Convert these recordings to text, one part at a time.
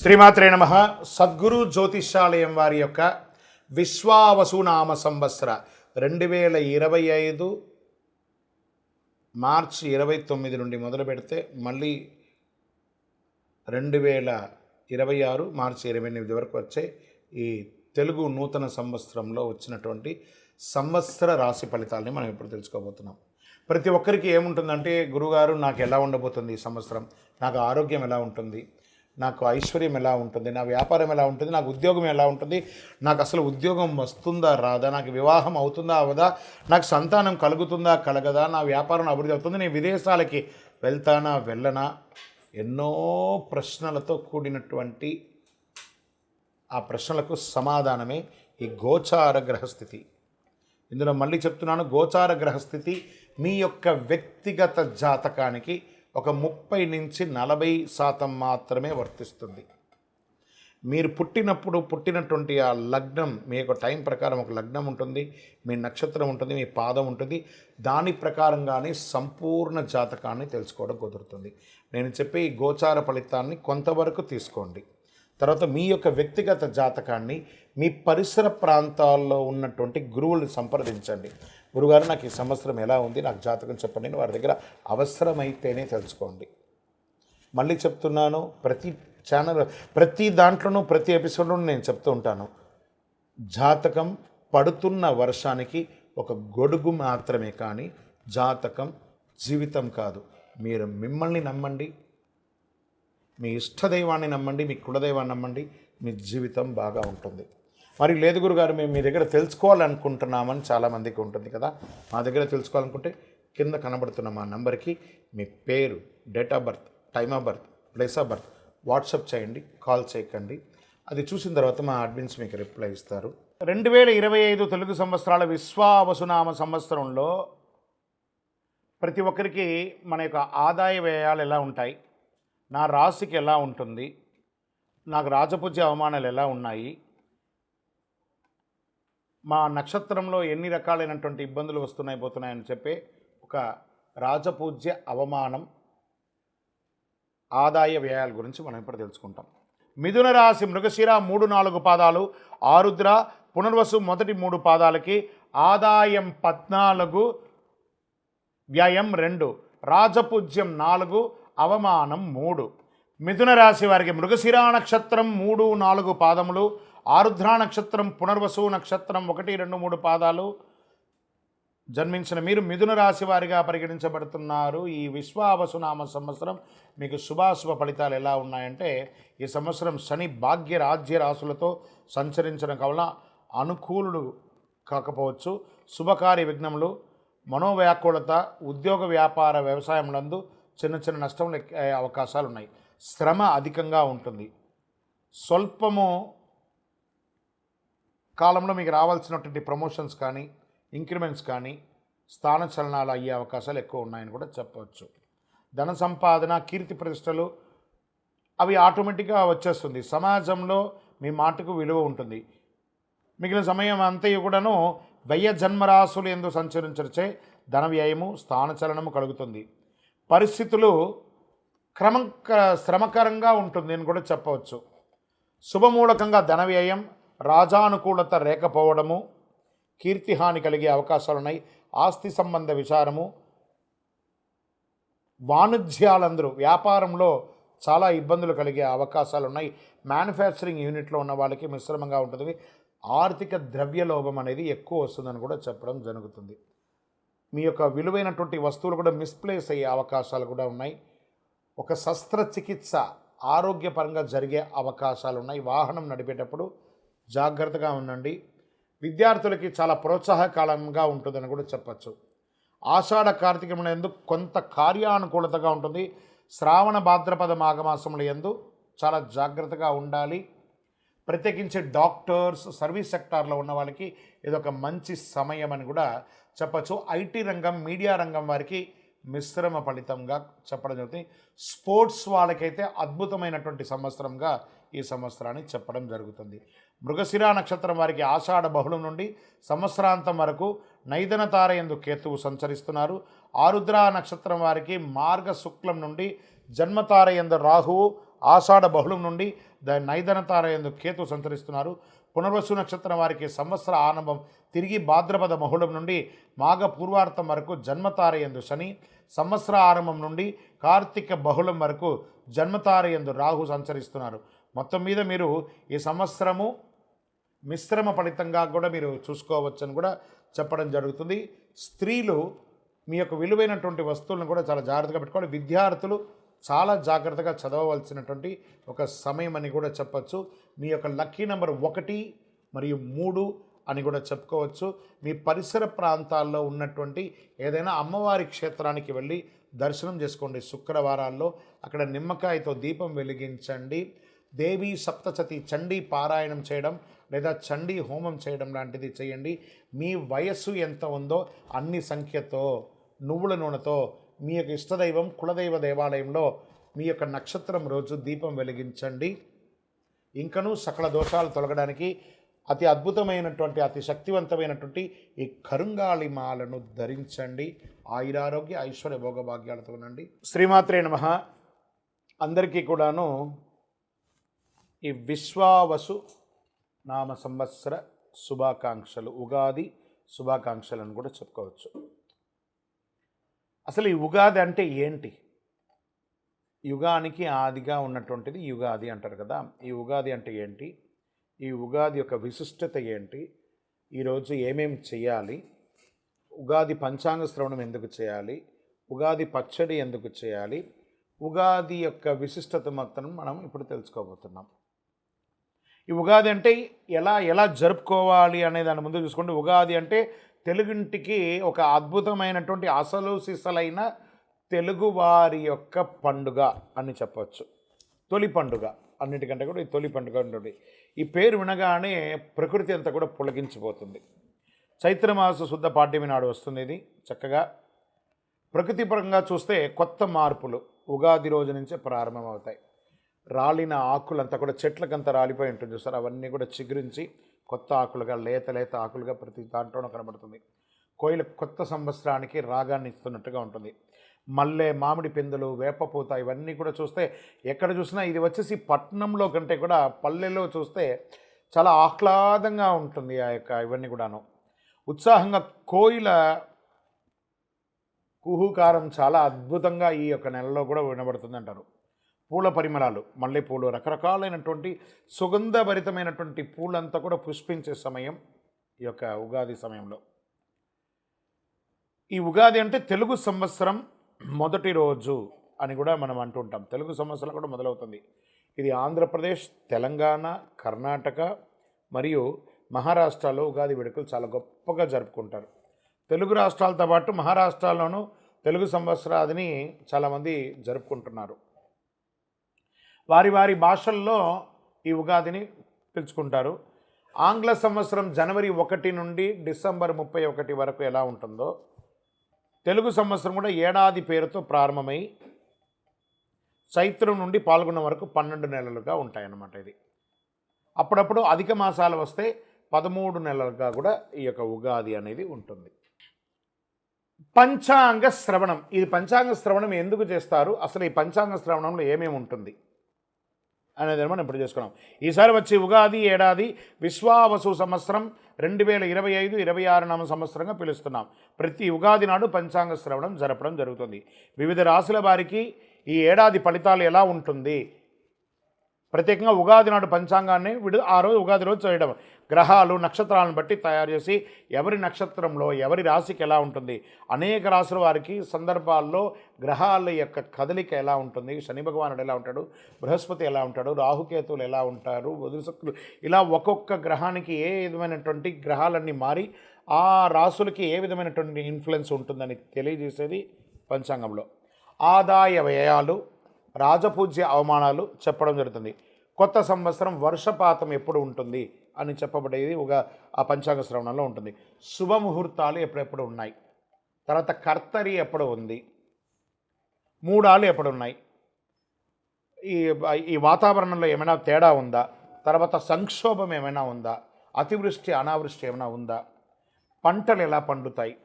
శ్రీమాత్రే నమః. సద్గురు జ్యోతిష్యాలయం వారి యొక్క విశ్వావసునామ సంవత్సర 2025 మార్చి 29 నుండి మొదలు పెడితే మళ్ళీ 2026 మార్చి 28 వరకు వచ్చే ఈ తెలుగు నూతన సంవత్సరంలో వచ్చినటువంటి సంవత్సర రాశి ఫలితాలని మనం ఇప్పుడు తెలుసుకోబోతున్నాం. ప్రతి ఒక్కరికి ఏముంటుందంటే, గురుగారు నాకు ఎలా ఉండబోతుంది ఈ సంవత్సరం, నాకు ఆరోగ్యం ఎలా ఉంటుంది, నాకు ఐశ్వర్యం ఎలా ఉంటుంది, నా వ్యాపారం ఎలా ఉంటుంది, నాకు ఉద్యోగం ఎలా ఉంటుంది, నాకు అసలు ఉద్యోగం వస్తుందా రాదా, నాకు వివాహం అవుతుందా అవదా, నాకు సంతానం కలుగుతుందా కలగదా, నా వ్యాపారం అభివృద్ధి అవుతుంది, నేను విదేశాలకి వెళ్తానా వెళ్ళనా, ఎన్నో ప్రశ్నలతో కూడినటువంటి ఆ ప్రశ్నలకు సమాధానమే ఈ గోచార గ్రహస్థితి. ఇందులో మళ్ళీ చెప్తున్నాను, గోచార గ్రహస్థితి మీ యొక్క వ్యక్తిగత జాతకానికి ఒక 30 నుంచి 40% మాత్రమే వర్తిస్తుంది. మీరు పుట్టినటువంటి ఆ లగ్నం, మీ యొక్క టైం ప్రకారం ఒక లగ్నం ఉంటుంది, మీ నక్షత్రం ఉంటుంది, మీ పాదం ఉంటుంది, దాని ప్రకారంగానే సంపూర్ణ జాతకాన్ని తెలుసుకోవడం కుదురుతుంది. నేను చెప్పే ఈ గోచార ఫలితాన్ని కొంతవరకు తీసుకోండి. తర్వాత మీ యొక్క వ్యక్తిగత జాతకాన్ని మీ పరిసర ప్రాంతాల్లో ఉన్నటువంటి గురువులను సంప్రదించండి. గురుగారు నాకు ఈ సంవత్సరం ఎలా ఉంది, నాకు జాతకం చెప్పండి, వారి దగ్గర అవసరమైతేనే తెలుసుకోండి. మళ్ళీ చెప్తున్నాను, ప్రతి దాంట్లోనూ ప్రతి ఎపిసోడ్లోనూ నేను చెప్తూ ఉంటాను, జాతకం పడుతున్న వర్షానికి ఒక గొడుగు మాత్రమే, కానీ జాతకం జీవితం కాదు. మీరు మిమ్మల్ని నమ్మండి, మీ ఇష్టదైవాన్ని నమ్మండి, మీ కులదైవాన్ని నమ్మండి, మీ జీవితం బాగా ఉంటుంది. మరి లేదు గురుగారు, మేము మీ దగ్గర తెలుసుకోవాలనుకుంటున్నామని చాలామందికి ఉంటుంది కదా. మా దగ్గర తెలుసుకోవాలనుకుంటే కింద కనబడుతున్న మా నంబర్కి మీ పేరు, date of birth, time of birth, place of birth WhatsApp చేయండి, కాల్ చేయకండి. అది చూసిన తర్వాత మా అడ్మిన్స్ మీకు రిప్లై ఇస్తారు. 2025 తెలుగు సంవత్సరాల విశ్వావసునామ సంవత్సరంలో ప్రతి ఒక్కరికి మన యొక్క ఆదాయ వ్యయాలు ఎలా ఉంటాయి, నా రాశికి ఎలా ఉంటుంది, నాకు రాజపూజ్య అవమానాలు ఎలా ఉన్నాయి, మా నక్షత్రంలో ఎన్ని రకాలైనటువంటి ఇబ్బందులు పోతున్నాయని చెప్పే ఒక రాజపూజ్య అవమానం ఆదాయ వ్యయాల గురించి మనం ఇప్పుడు తెలుసుకుంటాం. మిథున రాశి మృగశిర 3-4 పాదాలు, ఆరుద్ర పునర్వసు మొదటి 3 పాదాలకి ఆదాయం 14, వ్యయం 2, రాజపూజ్యం 4, అవమానం 3. మిథున రాశి వారికి మృగశిర నక్షత్రం 3-4 పాదములు, ఆరుద్ర నక్షత్రం, పునర్వసు నక్షత్రం 1-2-3 పాదాలు జన్మించిన మీరు మిథున రాశి వారిగా పరిగణించబడుతున్నారు. ఈ విశ్వావసునామ సంవత్సరం మీకు శుభాశుభ ఫలితాలు ఎలా ఉన్నాయంటే, ఈ సంవత్సరం శని భాగ్య రాజ్య రాశులతో సంచరించడం వలన అనుకూలుడు కాకపోవచ్చు. శుభకార్య విఘ్నములు, మనోవ్యాకులత, ఉద్యోగ వ్యాపార వ్యవసాయములందు చిన్న నష్టములు అయ్యే అవకాశాలు ఉన్నాయి. శ్రమ అధికంగా ఉంటుంది. స్వల్పము కాలంలో మీకు రావాల్సినటువంటి ప్రమోషన్స్ కానీ, ఇంక్రిమెంట్స్ కానీ, స్థానచలనాలు అయ్యే అవకాశాలు ఎక్కువ ఉన్నాయని కూడా చెప్పవచ్చు. ధన సంపాదన, కీర్తి ప్రతిష్టలు అవి ఆటోమేటిక్గా వచ్చేస్తుంది. సమాజంలో మీ మాటకు విలువ ఉంటుంది. మిగిలిన సమయం అంతయు కూడాను వ్యయ జన్మరాశులు ఎందు సంచరించే ధన వ్యయము, స్థానచలనము కలుగుతుంది. పరిస్థితులు శ్రమకరంగా ఉంటుంది అని కూడా చెప్పవచ్చు. శుభమూలకంగా ధన వ్యయం, రాజానుకూలత లేకపోవడము, కీర్తిహాని కలిగే అవకాశాలున్నాయి. ఆస్తి సంబంధ విచారము, వాణిజ్యాలందరూ వ్యాపారంలో చాలా ఇబ్బందులు కలిగే అవకాశాలు ఉన్నాయి. మ్యానుఫ్యాక్చరింగ్ యూనిట్లో ఉన్న వాళ్ళకి మిశ్రమంగా ఉంటుంది. ఆర్థిక ద్రవ్యలోభం అనేది ఎక్కువ వస్తుందని కూడా చెప్పడం జరుగుతుంది. మీ యొక్క విలువైనటువంటి వస్తువులు కూడా మిస్ప్లేస్ అయ్యే అవకాశాలు కూడా ఉన్నాయి. ఒక శస్త్రచికిత్స ఆరోగ్యపరంగా జరిగే అవకాశాలు ఉన్నాయి. వాహనం నడిపేటప్పుడు జాగ్రత్తగా ఉండండి. విద్యార్థులకి చాలా ప్రోత్సాహకాలంగా ఉంటుందని కూడా చెప్పచ్చు. ఆషాఢ కార్తీకముల యందు కొంత కార్యానుకూలతగా ఉంటుంది. శ్రావణ భాద్రపద మాఘమాసముల యందు చాలా జాగ్రత్తగా ఉండాలి. ప్రత్యేకించి డాక్టర్స్, సర్వీస్ సెక్టార్లో ఉన్న వాళ్ళకి ఇదొక మంచి సమయం అని కూడా చెప్పచ్చు. ఐటీ రంగం, మీడియా రంగం వారికి మిశ్రమ ఫలితంగా చెప్పడం జరుగుతుంది. స్పోర్ట్స్ వాళ్ళకైతే అద్భుతమైనటువంటి సంవత్సరంగా ఈ సంవత్సరాన్ని చెప్పడం జరుగుతుంది. మృగశిర నక్షత్రం వారికి ఆషాఢ బహుళం నుండి సంవత్సరాంతం వరకు నైదన తార యందు కేతువు సంచరిస్తున్నారు. ఆరుద్ర నక్షత్రం వారికి మార్గ శుక్లం నుండి జన్మతార యందు రాహువు, ఆషాఢ బహుళం నుండి నైదనతార యందు కేతు సంచరిస్తున్నారు. పునర్వసు నక్షత్రం వారికి సంవత్సర ఆరంభం తిరిగి భాద్రపద మహుళం నుండి మాఘ పూర్వార్థం వరకు జన్మతార యందు శని, సంవత్సర ఆరంభం నుండి కార్తీక బహుళం వరకు జన్మతార యందు రాహు సంచరిస్తున్నారు. మొత్తం మీద మీరు ఈ సంవత్సరము మిశ్రమ ఫలితంగా కూడా మీరు చూసుకోవచ్చని కూడా చెప్పడం జరుగుతుంది. స్త్రీలు మీ యొక్క విలువైనటువంటి వస్తువులను కూడా చాలా జాగ్రత్తగా పెట్టుకోవాలి. విద్యార్థులు చాలా జాగ్రత్తగా చదవవలసినటువంటి ఒక సమయం అని కూడా చెప్పచ్చు. మీ యొక్క లక్కీ నెంబర్ 1 మరియు 3 అని కూడా చెప్పుకోవచ్చు. మీ పరిసర ప్రాంతాల్లో ఉన్నటువంటి ఏదైనా అమ్మవారి క్షేత్రానికి వెళ్ళి దర్శనం చేసుకోండి. శుక్రవారాల్లో అక్కడ నిమ్మకాయతో దీపం వెలిగించండి. దేవీ సప్తశతి చండీ పారాయణం చేయడం లేదా చండీ హోమం చేయడం లాంటిది చేయండి. మీ వయస్సు ఎంత ఉందో అన్ని సంఖ్యతో నువ్వుల నూనెతో మీ యొక్క ఇష్టదైవం కులదైవ దేవాలయంలో మీ యొక్క నక్షత్రం రోజు దీపం వెలిగించండి. ఇంకనూ సకల దోషాలు తొలగడానికి అతి అద్భుతమైనటువంటి అతి శక్తివంతమైనటువంటి ఈ కరుంగాళిమాలను ధరించండి. ఆయురారోగ్య ఐశ్వర్య భోగభాగ్యాలతో ఉండండి. శ్రీమాత్రే నమః. అందరికీ కూడాను ఈ విశ్వావసు నామ సంవత్సర శుభాకాంక్షలు, ఉగాది శుభాకాంక్షలను కూడా చెప్పుకోవచ్చు. అసలు ఈ ఉగాది అంటే ఏంటి? యుగానికి ఆదిగా ఉన్నటువంటిది యుగాది అంటారు కదా. ఈ ఉగాది అంటే ఏంటి? ఈ ఉగాది యొక్క విశిష్టత ఏంటి? ఈరోజు ఏమేమి చేయాలి? ఉగాది పంచాంగ శ్రవణం ఎందుకు చేయాలి? ఉగాది పచ్చడి ఎందుకు చేయాలి? ఉగాది యొక్క విశిష్టత మొత్తం మనం ఇప్పుడు తెలుసుకోబోతున్నాం. ఈ ఉగాది అంటే ఎలా జరుపుకోవాలి అనే దాని ముందు చూసుకోండి. ఉగాది అంటే తెలుగింటికి ఒక అద్భుతమైనటువంటి అసలు సిసలైన తెలుగువారి యొక్క పండుగ అని చెప్పవచ్చు. తొలి పండుగ అన్నిటికంటే కూడా ఈ తొలి పండుగ ఉంటుంది. ఈ పేరు వినగానే ప్రకృతి అంతా కూడా పులకించిపోతుంది. చైత్రమాస శుద్ధ పాడ్యమి నాడు వస్తుంది. ఇది చక్కగా ప్రకృతి పరంగా చూస్తే కొత్త మార్పులు ఉగాది రోజు నుంచే ప్రారంభమవుతాయి. రాలిన ఆకులంతా కూడా చెట్లకంతా రాలిపోయి ఉంటుంది చూస్తారు, అవన్నీ కూడా చిగురించి కొత్త ఆకులుగా లేత ఆకులుగా ప్రతి దాంట్లోనూ కనబడుతుంది. కోయిల కొత్త సంవత్సరానికి రాగాన్ని ఇస్తున్నట్టుగా ఉంటుంది. మల్లె, మామిడి పిందులు, వేపపూత ఇవన్నీ కూడా చూస్తే ఎక్కడ చూసినా ఇది వచ్చేసి పట్టణంలో కంటే కూడా పల్లెల్లో చూస్తే చాలా ఆహ్లాదంగా ఉంటుంది. ఆ యొక్క ఇవన్నీ కూడాను ఉత్సాహంగా కోయిల కుహుకారం చాలా అద్భుతంగా ఈ యొక్క నెలలో కూడా వినబడుతుంది అంటారు. పూల పరిమళాలు, మల్లెపూలు, రకరకాలైనటువంటి సుగంధభరితమైనటువంటి పూలంతా కూడా పుష్పించే సమయం ఈ యొక్క ఉగాది సమయంలో. ఈ ఉగాది అంటే తెలుగు సంవత్సరం మొదటి రోజు అని కూడా మనం అంటుంటాం. తెలుగు సంవత్సరం కూడా మొదలవుతుంది. ఇది ఆంధ్రప్రదేశ్, తెలంగాణ, కర్ణాటక మరియు మహారాష్ట్రలో ఉగాది వేడుకలు చాలా గొప్పగా జరుపుకుంటారు. తెలుగు రాష్ట్రాలతో పాటు మహారాష్ట్రలోనూ తెలుగు సంవత్సరాదిని చాలామంది జరుపుకుంటున్నారు. వారి వారి భాషల్లో ఈ ఉగాదిని పిలుచుకుంటారు. ఆంగ్ల సంవత్సరం జనవరి 1 నుండి డిసెంబర్ 31 వరకు ఎలా ఉంటుందో తెలుగు సంవత్సరం కూడా ఏడాది పేరుతో ప్రారంభమై చైత్రం నుండి పాల్గొన్న వరకు 12 నెలలుగా ఉంటాయన్నమాట. ఇది అప్పుడప్పుడు అధిక మాసాలు వస్తే 13 నెలలుగా కూడా ఈ యొక్క ఉగాది అనేది ఉంటుంది. పంచాంగ శ్రవణం. ఇది పంచాంగ శ్రవణం ఎందుకు చేస్తారు, అసలు ఈ పంచాంగ శ్రవణంలో ఏమేమి ఉంటుంది అనేది మనం ఇప్పుడు చేసుకున్నాం. ఈసారి వచ్చి ఉగాది ఏడాది విశ్వావసు సంవత్సరం 2025-26 నామ సంవత్సరంగా పిలుస్తున్నాం. ప్రతి ఉగాది నాడు పంచాంగ శ్రవణం జరపడం జరుగుతుంది. వివిధ రాశుల వారికి ఈ ఏడాది ఫలితాలు ఎలా ఉంటుంది, ప్రత్యేకంగా ఉగాది నాడు పంచాంగాన్ని ఆ రోజు ఉగాది రోజు చేయడం, గ్రహాలు నక్షత్రాలను బట్టి తయారు చేసి ఎవరి నక్షత్రంలో ఎవరి రాశికి ఎలా ఉంటుంది, అనేక రాశుల వారికి సందర్భాల్లో గ్రహాల యొక్క కదలిక ఎలా ఉంటుంది, శని భగవానుడు ఎలా ఉంటాడు, బృహస్పతి ఎలా ఉంటాడు, రాహుకేతువులు ఎలా ఉంటారు, బుధశుక్రులు, ఇలా ఒక్కొక్క గ్రహానికి ఏ విధమైనటువంటి గ్రహాలన్నీ మారి ఆ రాశులకి ఏ విధమైనటువంటి ఇన్ఫ్లుయెన్స్ ఉంటుందని తెలియజేసేది పంచాంగంలో. ఆదాయ వ్యయాలు, రాజపూజ్య అవమానాలు చెప్పడం జరుగుతుంది. కొత్త సంవత్సరం వర్షపాతం ఎప్పుడు ఉంటుంది అని చెప్పబడేది ఆ పంచాంగ శ్రవణంలో ఉంటుంది. శుభముహూర్తాలు ఎప్పుడెప్పుడు ఉన్నాయి, తర్వాత కర్తరి ఎప్పుడు ఉంది, మూడాలు ఎప్పుడు ఉన్నాయి, ఈ వాతావరణంలో ఏమైనా తేడా ఉందా, తర్వాత సంక్షోభం ఏమైనా ఉందా, అతివృష్టి అనావృష్టి ఏమైనా ఉందా, పంటలు ఎలా పండుతాయి,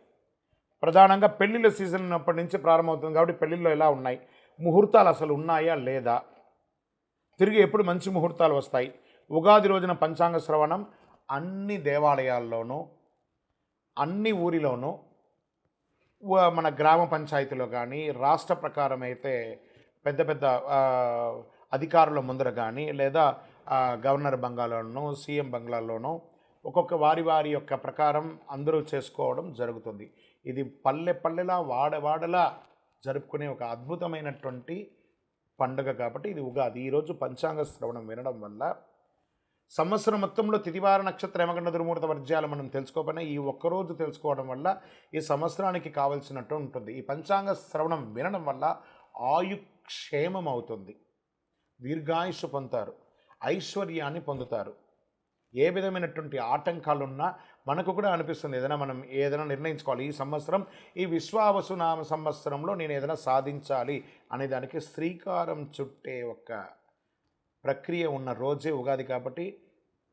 ప్రధానంగా పెళ్ళిళ్ళ సీజన్ అప్పటి నుంచి ప్రారంభమవుతుంది కాబట్టి పెళ్ళిళ్ళు ఎలా ఉన్నాయి, ముహూర్తాలు అసలు ఉన్నాయా లేదా, తిరిగి ఎప్పుడు మంచి ముహూర్తాలు వస్తాయి. ఉగాది రోజున పంచాంగ శ్రవణం అన్ని దేవాలయాల్లోనూ, అన్ని ఊరిలోనూ, మన గ్రామ పంచాయతీలో కానీ, రాష్ట్ర ప్రకారం అయితే పెద్ద పెద్ద అధికారుల ముందర కానీ, లేదా గవర్నర్ బంగ్లాలోనూ, సీఎం బంగ్లాల్లోనూ ఒక్కొక్క వారి యొక్క ప్రకారం అందరూ చేసుకోవడం జరుగుతుంది. ఇది పల్లె పల్లెలా, వాడవాడలా జరుపుకునే ఒక అద్భుతమైనటువంటి పండుగ కాబట్టి ఇది ఉగాది. ఈరోజు పంచాంగ శ్రవణం వినడం వల్ల సంవత్సరం మొత్తంలో తిథివార నక్షత్ర యమగండ దుర్ముహూర్త వర్జ్యాలు మనం తెలుసుకోకపోయినా ఈ ఒక్కరోజు తెలుసుకోవడం వల్ల ఈ సంవత్సరానికి కావలసినట్టు ఉంటుంది. ఈ పంచాంగ శ్రవణం వినడం వల్ల ఆయుక్షేమం అవుతుంది, దీర్ఘాయుష్ పొందుతారు, ఐశ్వర్యాన్ని పొందుతారు. ఏ విధమైనటువంటి ఆటంకాలున్నా మనకు కూడా అనిపిస్తుంది మనం ఏదైనా నిర్ణయించుకోవాలి, ఈ సంవత్సరం ఈ విశ్వావసునామ సంవత్సరంలో నేను ఏదైనా సాధించాలి అనే దానికి శ్రీకారం చుట్టే ఒక ప్రక్రియ ఉన్న రోజే ఉగాది. కాబట్టి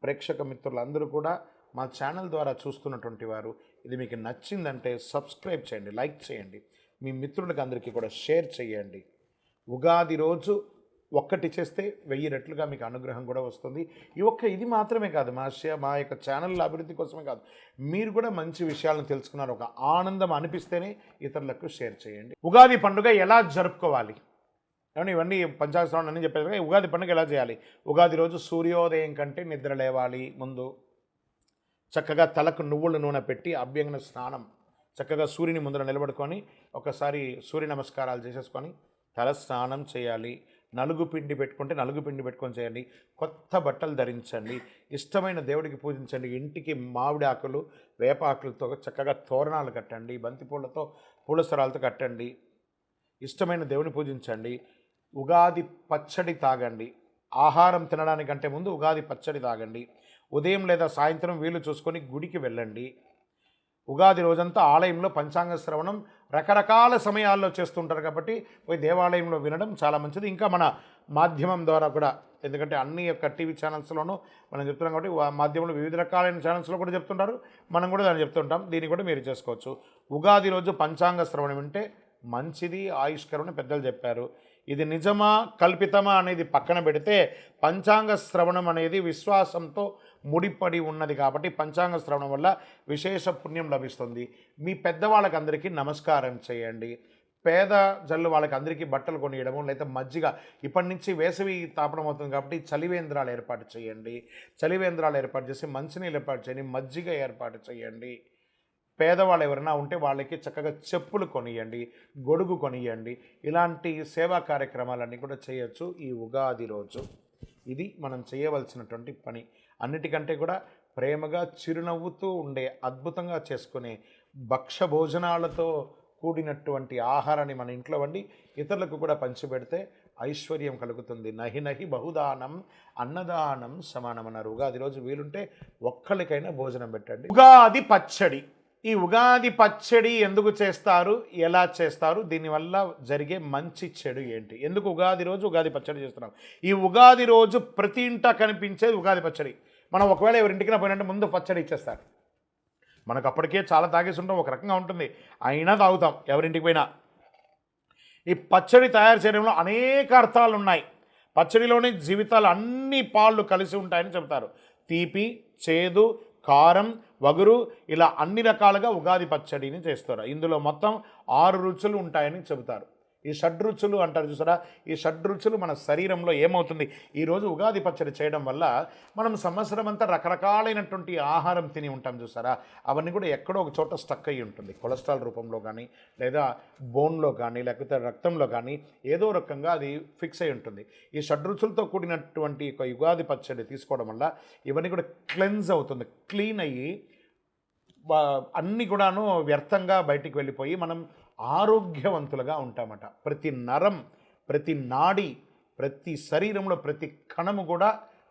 ప్రేక్షక మిత్రులందరూ కూడా మా ఛానల్ ద్వారా చూస్తున్నటువంటి వారు ఇది మీకు నచ్చిందంటే సబ్స్క్రైబ్ చేయండి, లైక్ చేయండి, మీ మిత్రులకు అందరికీ కూడా షేర్ చేయండి. ఉగాది రోజు ఒక్కటి చేస్తే 1000 రెట్లుగా మీకు అనుగ్రహం కూడా వస్తుంది. ఇది మాత్రమే కాదు, మా యొక్క ఛానల్ అభివృద్ధి కోసమే కాదు, మీరు కూడా మంచి విషయాలను తెలుసుకున్నారు, ఒక ఆనందం అనిపిస్తేనే ఇతరులకు షేర్ చేయండి. ఉగాది పండుగ ఎలా జరుపుకోవాలి ఏమన్నా ఇవన్నీ పంచాంగ శ్రవణం అని చెప్పేసి ఉగాది పండుగ ఎలా చేయాలి? ఉగాది రోజు సూర్యోదయం కంటే నిద్ర లేవాలి. ముందు చక్కగా తలకు నువ్వుల నూనె పెట్టి అభ్యంగన స్నానం, చక్కగా సూర్యుని ముందర నిలబడుకొని ఒకసారి సూర్య నమస్కారాలు చేసేసుకొని తల స్నానం చేయాలి. నలుగు పిండి పెట్టుకుంటే నలుగు పిండి పెట్టుకొని చేయండి. కొత్త బట్టలు ధరించండి. ఇష్టమైన దేవుడికి పూజించండి. ఇంటికి మామిడి ఆకులు, వేప ఆకులతో చక్కగా తోరణాలు కట్టండి. బంతిపూలతో, పూలసరాలతో కట్టండి. ఇష్టమైన దేవుని పూజించండి. ఉగాది పచ్చడి తాగండి. ఆహారం తినడానికంటే ముందు ఉగాది పచ్చడి తాగండి. ఉదయం లేదా సాయంత్రం వీలు చూసుకొని గుడికి వెళ్ళండి. ఉగాది రోజంతా ఆలయంలో పంచాంగ శ్రవణం రకరకాల సమయాల్లో చేస్తుంటారు కాబట్టి పోయి దేవాలయంలో వినడం చాలా మంచిది. ఇంకా మన మాధ్యమం ద్వారా కూడా, ఎందుకంటే అన్ని యొక్క టీవీ ఛానల్స్లోనూ మనం చెప్తున్నాం కాబట్టి మాధ్యమంలో వివిధ రకాలైన ఛానల్స్లో కూడా చెప్తుంటారు, మనం కూడా దాన్ని చెప్తుంటాం. దీన్ని కూడా మీరు చేసుకోవచ్చు. ఉగాది రోజు పంచాంగ శ్రవణం వింటే మంచిది, ఆయుష్కరమని పెద్దలు చెప్పారు. ఇది నిజమా కల్పితమా అనేది పక్కన పెడితే పంచాంగ శ్రవణం అనేది విశ్వాసంతో ముడిపడి ఉన్నది కాబట్టి పంచాంగ శ్రవణం వల్ల విశేష పుణ్యం లభిస్తుంది. మీ పెద్దవాళ్ళకి అందరికీ నమస్కారం చేయండి. పేద జల్లు వాళ్ళకి అందరికీ బట్టలు కొనియడము, లేదా మజ్జిగ, ఇప్పటి నుంచి వేసవి తాపడం అవుతుంది కాబట్టి చలివేంద్రాలు ఏర్పాటు చేయండి. చలివేంద్రాలు ఏర్పాటు చేసి మంచినీళ్ళు ఏర్పాటు చేయండి, మజ్జిగ ఏర్పాటు చేయండి. పేదవాళ్ళు ఎవరైనా ఉంటే వాళ్ళకి చక్కగా చెప్పులు కొనియండి, గొడుగు కొనియండి. ఇలాంటి సేవా కార్యక్రమాలన్నీ కూడా చేయొచ్చు ఈ ఉగాది రోజు. ఇది మనం చేయవలసినటువంటి పని. అన్నిటికంటే కూడా ప్రేమగా చిరునవ్వుతూ ఉండే, అద్భుతంగా చేసుకునే భక్ష భోజనాలతో కూడినటువంటి ఆహారాన్ని మన ఇంట్లో వండి ఇతరులకు కూడా పంచిపెడితే ఐశ్వర్యం కలుగుతుంది. నహి నహి బహుదానం అన్నదానం సమానం అన్నారు. ఉగాది రోజు వీలుంటే ఒక్కరికైనా భోజనం పెట్టండి. ఉగాది పచ్చడి. ఈ ఉగాది పచ్చడి ఎందుకు చేస్తారు, ఎలా చేస్తారు, దీనివల్ల జరిగే మంచి చెడు ఏంటి, ఎందుకు ఉగాది రోజు ఉగాది పచ్చడి చేస్తున్నాం? ఈ ఉగాది రోజు ప్రతి ఇంట కనిపించేది ఉగాది పచ్చడి. మనం ఒకవేళ ఎవరింటికి పోయినట్టు ముందు పచ్చడి ఇచ్చేస్తారు. మనకు అప్పటికే చాలా తాగేసి ఉంటాం, ఒక రకంగా ఉంటుంది, అయినా తాగుతాం ఎవరింటికి పోయినా. ఈ పచ్చడి తయారు చేయడంలో అనేక అర్థాలు ఉన్నాయి. పచ్చడిలోనే జీవితాలు అన్ని పాళ్ళు కలిసి ఉంటాయని చెబుతారు. తీపి, చేదు, కారం, వగురు, ఇలా అన్ని రకాలుగా ఉగాది పచ్చడిని చేస్తారు. ఇందులో మొత్తం 6 రుచులు ఉంటాయని చెబుతారు. ఈ షడ్రుచులు అంటారు చూసారా, ఈ షడ్రుచులు మన శరీరంలో ఏమవుతుంది, ఈరోజు ఉగాది పచ్చడి చేయడం వల్ల మనం సంవత్సరం అంతా రకరకాలైనటువంటి ఆహారం తిని ఉంటాం చూసారా, అవన్నీ కూడా ఎక్కడో ఒక చోట స్టక్ అయ్యి ఉంటుంది. కొలెస్ట్రాల్ రూపంలో కానీ, లేదా బోన్లో కానీ, లేకపోతే రక్తంలో కానీ ఏదో రకంగా అది ఫిక్స్ అయి ఉంటుంది. ఈ షడ్రుచులతో కూడినటువంటి ఒక ఉగాది పచ్చడి తీసుకోవడం వల్ల ఇవన్నీ కూడా క్లెన్స్ అవుతుంది, క్లీన్ అయ్యి అన్నీ కూడాను వ్యర్థంగా బయటికి వెళ్ళిపోయి మనం ఆరోగ్యవంతులుగా ఉంటామట. ప్రతి నరం, ప్రతి నాడి, ప్రతి శరీరంలో ప్రతి కణము కూడా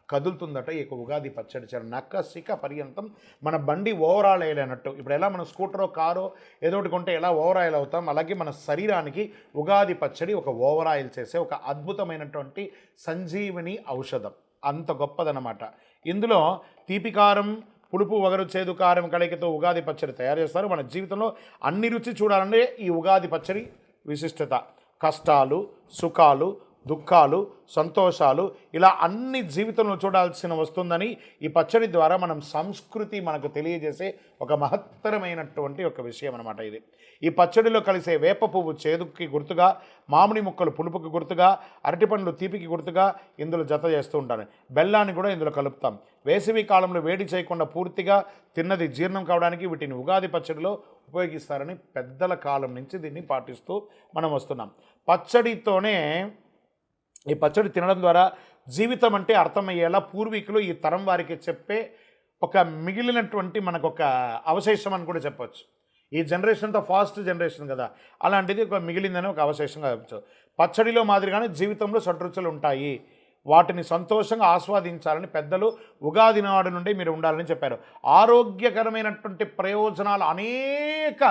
కదులుతుందట ఈ ఉగాది పచ్చడి చేయడం. నక్కసిక పర్యంతం మన బండి ఓవర్ ఆయిల్ అయినట్టు. ఇప్పుడు ఎలా మన స్కూటరో కారో ఏదో ఒకటి కొంటే ఎలా ఓవర్ ఆయిల్ అవుతాం, అలాగే మన శరీరానికి ఉగాది పచ్చడి ఒక ఓవర్ ఆయిల్ చేసే ఒక అద్భుతమైనటువంటి సంజీవని ఔషధం. అంత గొప్పదనమాట. ఇందులో తీపికారం, పులుపు, వగరు, చేదు, కారం కలయికతో ఉగాది పచ్చడి తయారు చేస్తారు. మన జీవితంలో అన్ని రుచి చూడాలంటే ఈ ఉగాది పచ్చడి విశిష్టత. కష్టాలు, సుఖాలు, దుఃఖాలు, సంతోషాలు ఇలా అన్ని జీవితంలో చూడాల్సిన వస్తుందని ఈ పచ్చడి ద్వారా మనం సంస్కృతి మనకు తెలియజేసే ఒక మహత్తరమైనటువంటి ఒక విషయం అనమాట ఇది. ఈ పచ్చడిలో కలిసే వేప పువ్వు చేదుకి గుర్తుగా, మామిడి ముక్కలు పులుపుకి గుర్తుగా, అరటిపండ్లు తీపికి గుర్తుగా ఇందులో జత చేస్తూ ఉంటాను. బెల్లాన్ని కూడా ఇందులో కలుపుతాం. వేసవి కాలంలో వేడి చేయకుండా పూర్తిగా తిన్నది జీర్ణం కావడానికి వీటిని ఉగాది పచ్చడిలో ఉపయోగిస్తారని పెద్దల కాలం నుంచి దీన్ని పాటిస్తూ మనం వస్తున్నాం. పచ్చడితోనే ఈ పచ్చడి తినడం ద్వారా జీవితం అంటే అర్థమయ్యేలా పూర్వీకులు ఈ తరం వారికి చెప్పే ఒక మిగిలినటువంటి మనకు ఒక అవశేషం అని కూడా చెప్పవచ్చు. ఈ జనరేషన్తో ఫాస్ట్ జనరేషన్ కదా, అలాంటిది ఒక మిగిలిందని ఒక అవశేషంగా చెప్పచ్చు. పచ్చడిలో మాదిరిగానే జీవితంలో షడ్రుచులు ఉంటాయి, వాటిని సంతోషంగా ఆస్వాదించాలని పెద్దలు ఉగాది నాడు నుండి మీరు ఉండాలని చెప్పారు. ఆరోగ్యకరమైనటువంటి ప్రయోజనాలు అనేక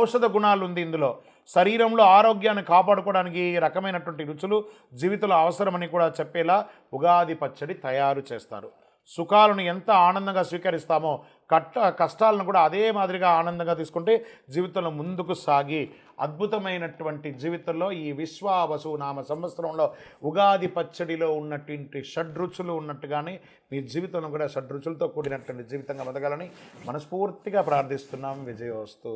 ఔషధ గుణాలు ఉంది ఇందులో. శరీరంలో ఆరోగ్యాన్ని కాపాడుకోవడానికి ఈ రకమైనటువంటి రుచులు జీవితంలో అవసరమని కూడా చెప్పేలా ఉగాది పచ్చడి తయారు చేస్తారు. సుఖాలను ఎంత ఆనందంగా స్వీకరిస్తామో కష్టాలను కూడా అదే మాదిరిగా ఆనందంగా తీసుకుంటే జీవితంలో ముందుకు సాగి అద్భుతమైనటువంటి జీవితంలో ఈ విశ్వావసు నామ సంవత్సరంలో ఉగాది పచ్చడిలో ఉన్నటువంటి షడ్రుచులు ఉన్నట్టుగానే మీ జీవితంలో కూడా షడ్రుచులతో కూడినటువంటి జీవితంగా బతకాలని మనస్ఫూర్తిగా ప్రార్థిస్తున్నాం. విజయోస్తు.